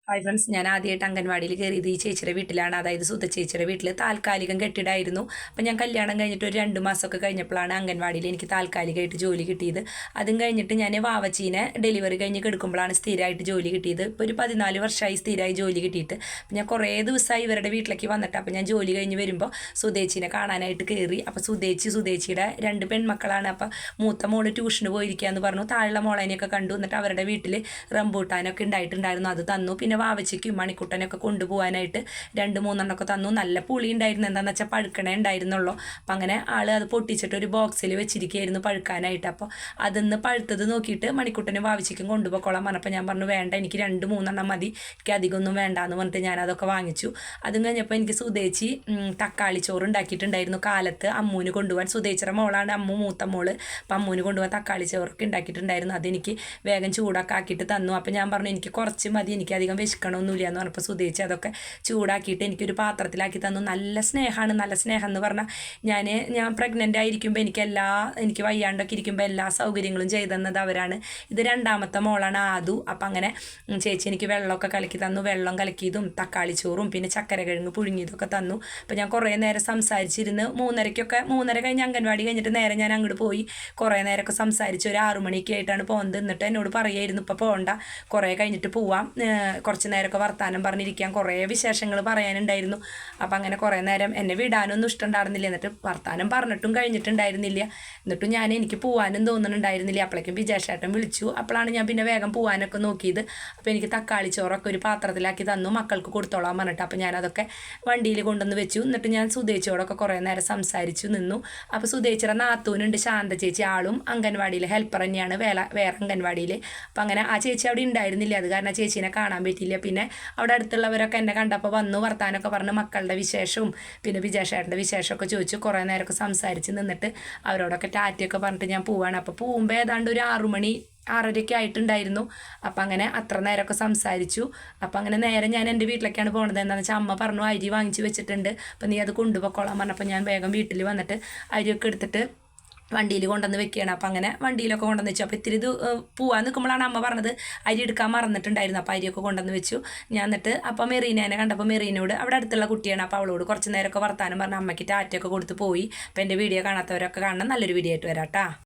Hi friends, ഞാൻ ആദ്യമായിട്ട് അംഗൻവാടിയിൽ കയറിയത് ഈ ചേച്ചിയുടെ വീട്ടിലാണ്. അതായത് സുധ ചേച്ചിയുടെ വീട്ടിൽ താൽക്കാലികം കെട്ടിടമായിരുന്നു. അപ്പം ഞാൻ കല്യാണം കഴിഞ്ഞിട്ട് ഒരു 2 മാസമൊക്കെ കഴിഞ്ഞപ്പോഴാണ് അംഗൻവാടിയിൽ എനിക്ക് താൽക്കാലികമായിട്ട് ജോലി കിട്ടിയത്. അതും കഴിഞ്ഞിട്ട് ഞാൻ വാവച്ചീനെ ഡെലിവറി കഴിഞ്ഞ് കിടക്കുമ്പോഴാണ് സ്ഥിരമായിട്ട് ജോലി കിട്ടിയത്. ഇപ്പോൾ ഒരു 14 വർഷമായി സ്ഥിരമായി ജോലി കിട്ടിയിട്ട്. അപ്പം ഞാൻ കുറേ ദിവസമായി ഇവരുടെ വീട്ടിലേക്ക് വന്നിട്ട് അപ്പോൾ ഞാൻ ജോലി കഴിഞ്ഞ് വരുമ്പോൾ സുധേച്ചിനെ കാണാനായിട്ട് കയറി. അപ്പോൾ സുധേച്ചിയുടെ 2 പെൺമക്കളാണ്. അപ്പോൾ മൂത്ത മോള് ട്യൂഷന് പോയിരിക്കുകയെന്ന് പറഞ്ഞു. താഴെ മോളേനെയൊക്കെ കണ്ടു. എന്നിട്ട് അവരുടെ വീട്ടിൽ റംബൂട്ടാനൊക്കെ ഉണ്ടായിട്ടുണ്ടായിരുന്നു, അത് തന്നു. പിന്നെ വാവച്ചയ്ക്കും മണിക്കുട്ടനൊക്കെ കൊണ്ടുപോകാനായിട്ട് 2-3 തന്നു. നല്ല പുളി ഉണ്ടായിരുന്നു, എന്താണെന്ന് വെച്ചാൽ പഴുക്കണേ ഉണ്ടായിരുന്നുള്ളൂ. അപ്പം അങ്ങനെ ആൾ അത് പൊട്ടിച്ചിട്ട് ഒരു ബോക്സിൽ വെച്ചിരിക്കുകയായിരുന്നു പഴുക്കാനായിട്ട്. അപ്പോൾ അതിന്ന് പഴുത്തത് നോക്കിയിട്ട് മണിക്കുട്ടനും വാവച്ചയ്ക്കും കൊണ്ടുപോയിക്കോളാൻ പറഞ്ഞപ്പോൾ ഞാൻ പറഞ്ഞു വേണ്ട, എനിക്ക് 2-3 മതി, എനിക്ക് അധികമൊന്നും വേണ്ട എന്ന് പറഞ്ഞിട്ട് ഞാൻ അതൊക്കെ വാങ്ങിച്ചു. അതും കഴിഞ്ഞപ്പോൾ എനിക്ക് സുധേച്ചി തക്കാളി ചോറ് ഉണ്ടാക്കിയിട്ടുണ്ടായിരുന്നു. കാലത്ത് അമ്മൂന് കൊണ്ടുപോകാൻ, സുധേച്ചിയുടെ മോളാണ് അമ്മു, മൂത്ത മോള്. അപ്പം അമ്മൂന് കൊണ്ടുപോകാൻ തക്കാളി ചോറൊക്കെ ഉണ്ടാക്കിയിട്ടുണ്ടായിരുന്നു. അതെനിക്ക് വേഗം ചൂടാക്കി ആക്കിയിട്ട് തന്നു. അപ്പം ഞാൻ പറഞ്ഞു എനിക്ക് കുറച്ച് മതി, എനിക്ക് അധികം വിശക്കണമൊന്നുമില്ല എന്ന് പറഞ്ഞപ്പോൾ സുധേച്ചി അതൊക്കെ ചൂടാക്കിയിട്ട് എനിക്കൊരു പാത്രത്തിലാക്കി തന്നു. നല്ല സ്നേഹമാണ്. നല്ല സ്നേഹം എന്ന് പറഞ്ഞാൽ ഞാൻ പ്രഗ്നൻ്റ് ആയിരിക്കുമ്പോൾ എനിക്ക് വയ്യാണ്ടൊക്കെ ഇരിക്കുമ്പോൾ എല്ലാ സൗകര്യങ്ങളും ചെയ്തു തന്നത് അവരാണ്. ഇത് 2ാമത്തെ മോളാണ് ആദു. അപ്പം അങ്ങനെ ചേച്ചി എനിക്ക് വെള്ളമൊക്കെ കലക്കി തന്നു. വെള്ളം കലക്കിയതും തക്കാളി ചോറും പിന്നെ ചക്കരക്കിഴങ്ങ് പുഴുങ്ങിയതൊക്കെ തന്നു. അപ്പോൾ ഞാൻ കുറേ നേരം സംസാരിച്ചിരുന്ന് 3:30 കഴിഞ്ഞ് അംഗൻവാടി കഴിഞ്ഞിട്ട് നേരെ ഞാൻ അങ്ങോട്ട് പോയി. കുറേ നേരമൊക്കെ സംസാരിച്ച് ഒരു 6 മണിയൊക്കെ ആയിട്ടാണ് പോകുന്നത്. എന്നിട്ട് എന്നോട് പറയായിരുന്നു ഇപ്പോൾ പോകണ്ട, കുറേ കഴിഞ്ഞിട്ട് പോവാം, കുറച്ച് നേരമൊക്കെ വർത്താനം പറഞ്ഞിരിക്കാൻ, കുറേ വിശേഷങ്ങൾ പറയാനുണ്ടായിരുന്നു. അപ്പം അങ്ങനെ കുറേ നേരം എന്നെ വിടാനൊന്നും ഇഷ്ടമുണ്ടായിരുന്നില്ല. എന്നിട്ട് വർത്താനം പറഞ്ഞിട്ടും കഴിഞ്ഞിട്ടുണ്ടായിരുന്നില്ല. എന്നിട്ടും എനിക്ക് പോകാനും തോന്നുന്നുണ്ടായിരുന്നില്ല. അപ്പോഴേക്കും വിജേഷേട്ടൻ വിളിച്ചു. അപ്പോഴാണ് ഞാൻ പിന്നെ വേഗം പോകാനൊക്കെ നോക്കിയത്. അപ്പോൾ എനിക്ക് തക്കാളി ചോറൊക്കെ ഒരു പാത്രത്തിലാക്കി തന്നു, മക്കൾക്ക് കൊടുത്തോളാൻ പറഞ്ഞിട്ട്. അപ്പോൾ ഞാനതൊക്കെ വണ്ടിയിൽ കൊണ്ടുവന്ന് വെച്ചു. എന്നിട്ട് ഞാൻ സുധേച്ചിയോടൊക്കെ കുറേ നേരം സംസാരിച്ചു നിന്നു. അപ്പോൾ സുധേച്ചിയുടെ നാത്തൂനുണ്ട് ശാന്ത ചേച്ചി, ആളും അംഗൻവാടിയിൽ ഹെൽപ്പർ തന്നെയാണ്, വേറെ അംഗൻവാടിയിൽ. അപ്പം അങ്ങനെ ആ ചേച്ചി അവിടെ ഉണ്ടായിരുന്നില്ല. അത് കാരണം ആ ചേച്ചീനെ കാണാൻ പറ്റിയില്ല. പിന്നെ അവിടെ അടുത്തുള്ളവരൊക്കെ എന്നെ കണ്ടപ്പോൾ വന്നു വർത്താനമൊക്കെ പറഞ്ഞ് മക്കളുടെ വിശേഷവും പിന്നെ വിജേഷേട്ടൻ്റെ വിശേഷമൊക്കെ ചോദിച്ചു. കുറേ നേരമൊക്കെ സംസാരിച്ച് നിന്നിട്ട് അവരോടൊക്കെ ടാറ്റയൊക്കെ പറഞ്ഞിട്ട് ഞാൻ പോവുകയാണ്. അപ്പോൾ പോകുമ്പോൾ ഏതാണ്ട് ഒരു 6 മണി 6:30 ആയിട്ടുണ്ടായിരുന്നു. അപ്പം അങ്ങനെ അത്ര നേരമൊക്കെ സംസാരിച്ചു. അപ്പം അങ്ങനെ നേരെ ഞാൻ എൻ്റെ വീട്ടിലേക്കാണ് പോകുന്നത്. എന്താണെന്ന് വെച്ചാൽ അമ്മ പറഞ്ഞു അരി വാങ്ങിച്ച് വെച്ചിട്ടുണ്ട്, അപ്പം നീ അത് കൊണ്ടുപോയിക്കോളാൻ പറഞ്ഞപ്പോൾ ഞാൻ വേഗം വീട്ടിൽ വന്നിട്ട് അരിയൊക്കെ എടുത്തിട്ട് വണ്ടിയിൽ കൊണ്ടുവന്ന് വെക്കുകയാണ്. അപ്പം അങ്ങനെ വണ്ടിയിലൊക്കെ കൊണ്ടുവന്ന് വെച്ചു. അപ്പോൾ ഇത്തിരി ഇത് പോകാൻ നിൽക്കുമ്പോഴാണ് അമ്മ പറഞ്ഞത് അരി എടുക്കാൻ മറന്നിട്ടുണ്ടായിരുന്നു. അപ്പോൾ അരിയൊക്കെ കൊണ്ടുവന്ന് വെച്ചു ഞാൻ. എന്നിട്ട് അപ്പോൾ മെറീനേനെ കണ്ടപ്പോൾ മെറീനോട് അവിടെ അടുത്തുള്ള കുട്ടിയാണ്, അപ്പോൾ അവളോട് കുറച്ച് നേരമൊക്കെ വർത്താനം പറഞ്ഞ് അമ്മയ്ക്ക് ടാറ്റയൊക്കെ കൊടുത്ത് പോയി. അപ്പോൾ എൻ്റെ വീഡിയോ കാണാത്തവരൊക്കെ കാണണം. നല്ലൊരു വീഡിയോ ആയിട്ട് വരാം കേട്ടോ.